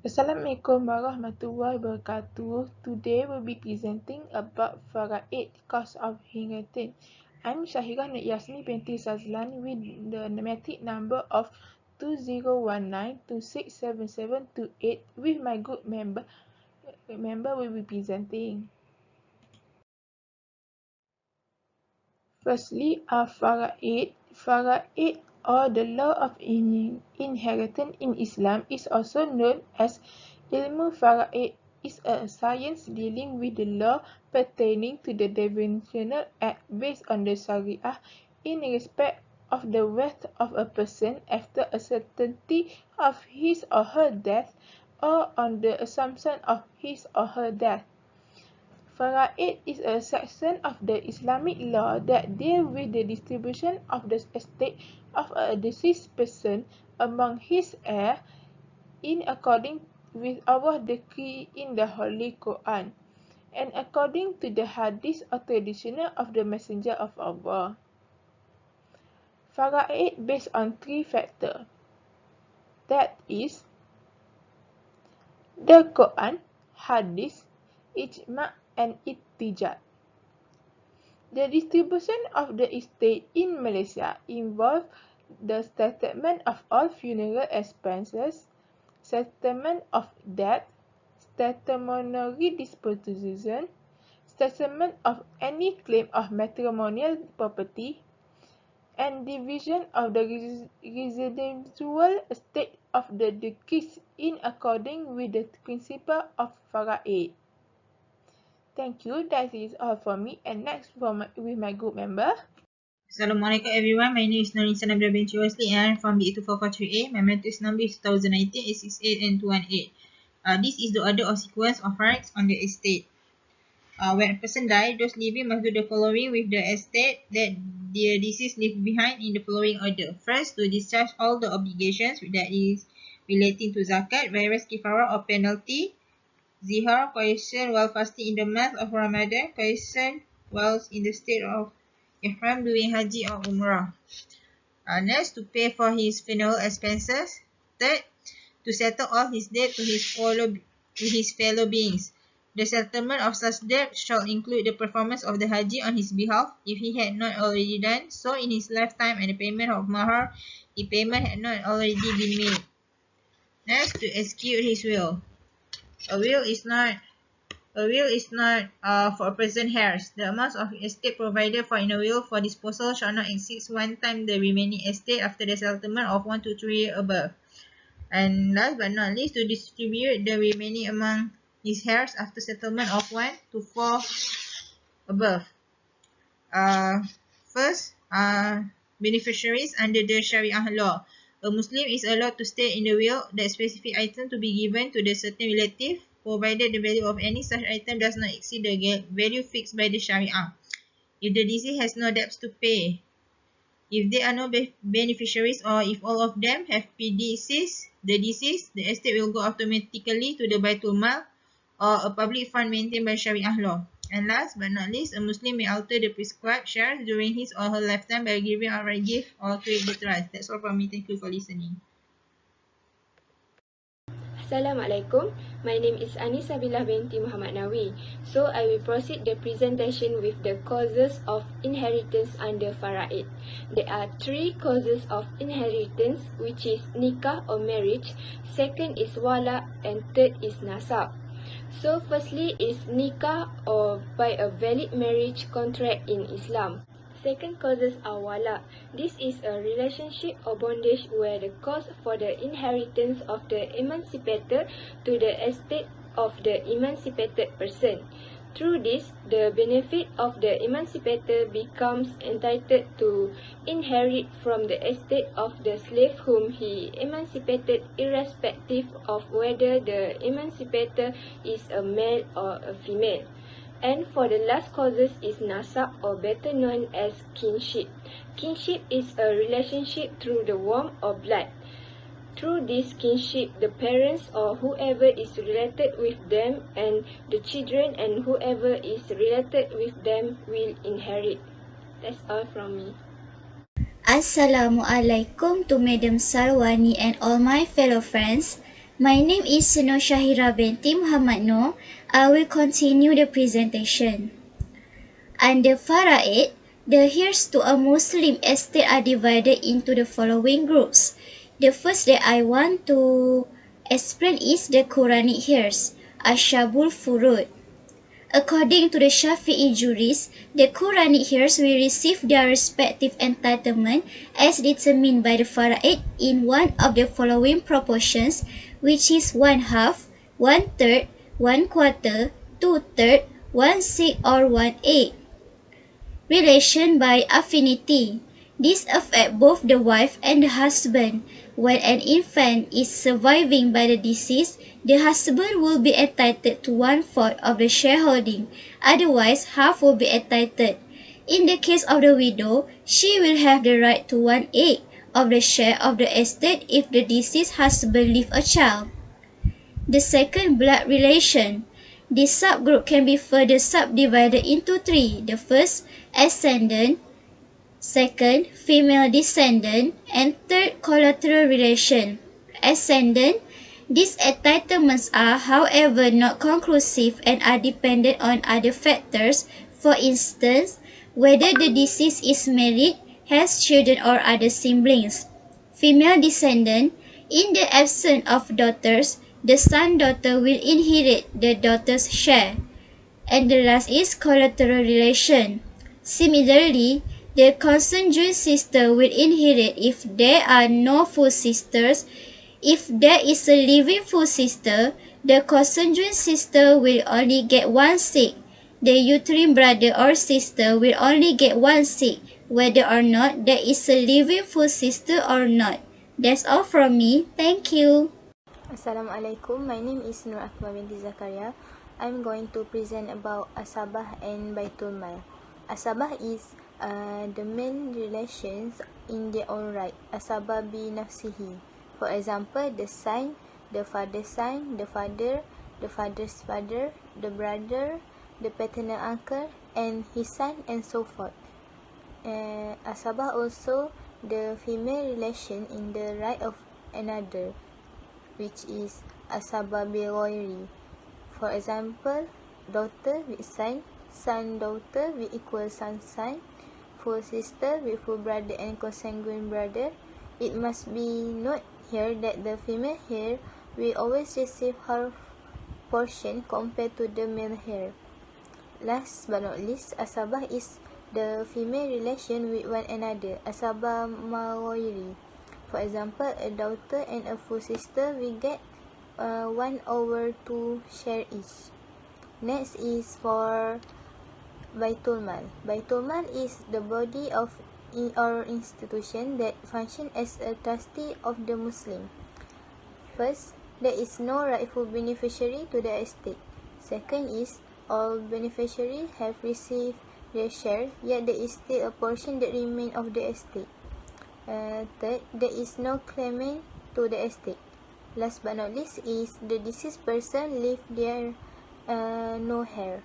Assalamualaikum warahmatullahi wabarakatuh. Today we'll be presenting about Faraid, cause of inheritance. I'm Shahira Nur Yasmi binti Sazlan with the matric number of 2019267728 with my group member will be presenting. Firstly, Faraid. Faraid, or the law of inheritance in Islam, is also known as Ilmu Faraid, is a science dealing with the law pertaining to the divisional act based on the Sharia in respect of the wealth of a person after a certainty of his or her death, or on the assumption of his or her death. Faraid is a section of the Islamic law that deals with the distribution of the estate of a deceased person among his heirs in accordance with Allah's decree in the Holy Quran and according to the hadith or tradition of the Messenger of Allah. Faraid based on three factors, that is, the Quran, hadith, ijma' and ittijah. The distribution of the estate in Malaysia involves the settlement of all funeral expenses, settlement of debt, testimonial disposition, settlement of any claim of matrimonial property, and division of the residual estate of the deceased in accordance with the principle of Faraid. Thank you. That is all from me. And next with my group member. Assalamualaikum everyone. My name is Noreen Sanabila binti Wesley and I'm from B2443A. My matrix number is 2019 868 and 218. This is the order of sequence of rights on the estate. When a person dies, those living must do the following with the estate that the deceased leave behind in the following order. First, to discharge all the obligations that is relating to zakat, whereas kifarah or penalty, zihar, coercion while fasting in the month of Ramadan, coercion while in the state of ihram doing haji or umrah. Next, to pay for his funeral expenses. Third, to settle all his debt to his fellow beings. The settlement of such debt shall include the performance of the haji on his behalf if he had not already done so in his lifetime, and the payment of mahar if payment had not already been made. Next, to execute his will. A will is not for present heirs. The amount of estate provided for in a will for disposal shall not exceed one time the remaining estate after the settlement of 1 to 3 above. And last but not least, to distribute the remaining among his heirs after settlement of 1 to 4 above. First, beneficiaries under the Sharia law. A Muslim is allowed to state in the will that specific item to be given to the certain relative, provided the value of any such item does not exceed the value fixed by the Sharia. If the deceased has no debts to pay, if there are no beneficiaries, or if all of them have predeceased the deceased, the estate will go automatically to the Baitul Mal or a public fund maintained by Sharia law. And last but not least, a Muslim may alter the prescribed shares during his or her lifetime by giving outright gift or create the trust. That's all from me. Thank you for listening. Assalamualaikum. My name is Anisa Billah binti Muhammad Nawi. So I will proceed the presentation with the causes of inheritance under Faraid. There are three causes of inheritance, which is nikah or marriage, second is wala, and third is nasab. So firstly is nikah, or by a valid marriage contract in Islam. Second causes are wala. This is a relationship or bondage where the cost for the inheritance of the emancipator to the estate of the emancipated person. Through this, the benefit of the emancipator becomes entitled to inherit from the estate of the slave whom he emancipated, irrespective of whether the emancipator is a male or a female. And for the last causes is nasab, or better known as kinship. Kinship is a relationship through the womb or blood. Through this kinship, the parents or whoever is related with them and the children and whoever is related with them will inherit. That's all from me. Assalamualaikum to Madam Sarwani and all my fellow friends. My name is Nur Shahira binti Muhammad Noor. I will continue the presentation. Under Faraid, the heirs to a Muslim estate are divided into the following groups. The first that I want to explain is the Quranic heirs, Ashabul Furud. According to the Shafi'i jurists, the Quranic heirs will receive their respective entitlement as determined by the Faraid in one of the following proportions, which is 1/2, 1/3, 1/4, 2/3, 1/6, or 1/8. Relation by affinity. This affects both the wife and the husband. When an infant is surviving by the deceased, the husband will be entitled to 1/4 of the shareholding, otherwise half will be entitled. In the case of the widow, she will have the right to 1/8 of the share of the estate if the deceased husband leave a child. The second, blood relation. This subgroup can be further subdivided into three. The first, ascendant, second, female descendant, and third, collateral relation. Ascendant. These entitlements are, however, not conclusive and are dependent on other factors, for instance, whether the deceased is married, has children or other siblings. Female descendant. In the absence of daughters, the son-daughter will inherit the daughter's share. And the last is collateral relation. Similarly, the consanguine sister will inherit if there are no full sisters. If there is a living full sister, the consanguine sister will only get 1/6. The uterine brother or sister will only get 1/6, whether or not there is a living full sister or not. That's all from me. Thank you. Assalamualaikum. My name is Nur Akmal binti Zakaria. I'm going to present about Asabah and Baitul Mal. Asabah is the main relations in their own right. Asabah bi nafsihi. For example, the son, the father's son, the father, the father's father, the brother, the paternal uncle, and his son, and so forth. Asabah also the female relation in the right of another, which is asabah bi ghairi. For example, daughter with son, son-daughter with equal son-son, full sister with full brother and consanguine brother. It must be noted here that the female heir will always receive her portion compared to the male heir. Last but not least, asabah is the female relation with one another, asabah ma ghairi. For example, a daughter and a full sister will get 1/2 share each. Next is for Baitul Mal. Baitul Mal is the body of or institution that function as a trustee of the Muslim. First, there is no rightful beneficiary to the estate. Second is, all beneficiaries have received their share, yet there is still a portion that remains of the estate. Third, there is no claimant to the estate. Last but not least is the deceased person leave their no heir.